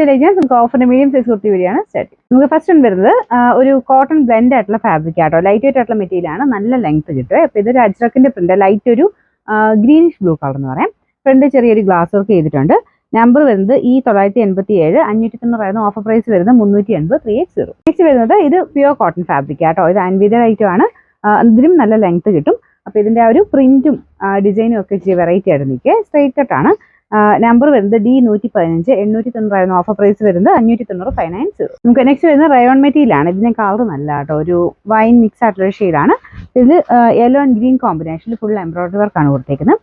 Detail നമുക്ക് ഓഫറിന്റെ medium size kurti വഴിയാണ് start. നമുക്ക് ഫസ്റ്റ് വരുന്നത് ഒരു കോട്ടൺ ബ്ലെൻഡ് ആയിട്ടുള്ള ഫാബ്രിക് ആട്ടോ, ലൈറ്റ് വെയിറ്റ് ആയിട്ടുള്ള മെറ്റീരിയൽ ആണ്, നല്ല ലെങ്ത് കിട്ടും. അപ്പോൾ ഇതൊരു അജ്രക്കിന്റെ പ്രിന്റ്, ലൈറ്റ് ഒരു ഗ്രീനിഷ് ബ്ലൂ കളർ എന്ന് പറയാം. ഫ്രണ്ട് ചെറിയൊരു ഗ്ലാസ് വർക്ക് ചെയ്തിട്ടുണ്ട്. നമ്പർ വരുന്നത് E987, 590 ഓഫർ പ്രൈസ് വരുന്നത് 380, 380. നെക്സ്റ്റ് വരുന്നത് ഇത് പ്യുവർ കോട്ടൺ ഫാബ്രിക് ആട്ടോ, ഇത് അൻവിതർ ഐറ്റം ആണ്, ഇതിലും നല്ല ലെങ്ത് കിട്ടും. അപ്പോൾ ഇതിന്റെ ആ ഒരു പ്രിന്റും ഡിസൈനും ഒക്കെ ഇച്ചിരി വെറൈറ്റി ആയിട്ട് നിൽക്കുക. സ്ട്രൈറ്റ് കട്ട് ആണ്. നമ്പർ വരുന്നത് D115, 890 ഓഫർ പ്രൈസ് വരുന്നത് 590, 590. നമുക്ക് നെക്സ്റ്റ് വരുന്നത് റയോൺ മെറ്റീരിയൽ ആണ്. ഇതിന്റെ കളർ നല്ല കേട്ടോ, ഒരു വൈൻ മിക്സ് ആയിട്ടുള്ള ഷെയ്ഡാണ്. ഇത് യെല്ലോ ആൻഡ് ഗ്രീൻ കോമ്പിനേഷനിൽ ഫുൾ എംബ്രോയിഡറി വർക്കാണ് കൊടുത്തേക്കുന്നത്.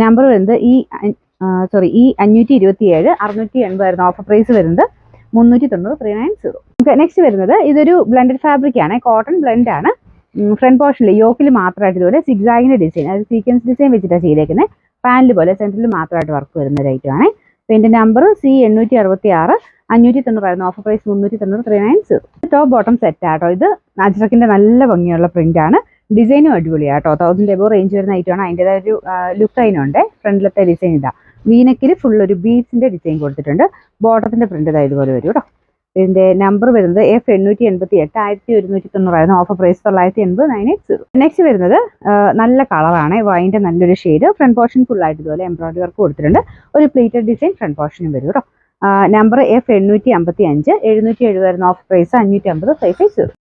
നമ്പർ വരുന്നത് E527, 680 ഓഫർ പ്രൈസ് വരുന്നത് 390, 390. നമുക്ക് നെക്സ്റ്റ് വരുന്നത് ഇതൊരു ബ്ലെൻഡഡ് ഫാബ്രിക് ആണ്, കോട്ടൺ ബ്ലെൻഡ് ആണ്. ഫ്രണ്ട് പോർഷനിൽ യോക്കിൽ മാത്രമായിട്ട് ഇതുപോലെ സിഗ്സാഗിന്റെ ഡിസൈൻ, അത് സീക്വൻസ് ഡിസൈൻ വെച്ചിട്ടാണ് ചെയ്തേക്കുന്നത്. പാനൽ പോലെ സെന്ററിൽ മാത്രമായിട്ട് വർക്ക് വരുന്ന ഒരു ഐറ്റം ആണ്. ഇതിന്റെ number C866, 590 offer price 390, 390. Top bottom set ആട്ടോ, ഇത് അജ്രക്കിന്റെ നല്ല ഭംഗിയുള്ള പ്രിന്റ് ആണ്. ഡിസൈനും അടിപൊളിയാട്ടോ, 1000 എബോ റേഞ്ച് വരുന്ന ഐറ്റം ആണ്. അതിൻ്റെതായ ഒരു ലുക്ക് അതിനുണ്ട്. ഫ്രണ്ടിലത്തെ ഡിസൈൻ ഇതാ, വീനക്കിൽ ഫുൾ ഒരു ബീഡ്സിന്റെ ഡിസൈൻ കൊടുത്തിട്ടുണ്ട്. ബോട്ടത്തിന്റെ പ്രിന്റ് ഇതാ ഇതുപോലെ വരും കേട്ടോ. ഇതിന്റെ നമ്പർ വരുന്നത് F888, 1190 ഓഫർ പ്രൈസ് 980, 980. നെക്സ്റ്റ് വരുന്നത് നല്ല കളറാണ്, വൈൻ്റെ നല്ലൊരു ഷെയ്ഡ്. ഫ്രണ്ട് പോർഷൻ ഫുൾ ആയിട്ട് ഇതുപോലെ എംബ്രോയിഡറി വർക്ക് കൊടുത്തിട്ടുണ്ട്. ഒരു പ്ലീറ്റഡ് ഡിസൈൻ ഫ്രണ്ട് പോർഷനും വരും കേട്ടോ. Number F855, 770 offer price 550, 550.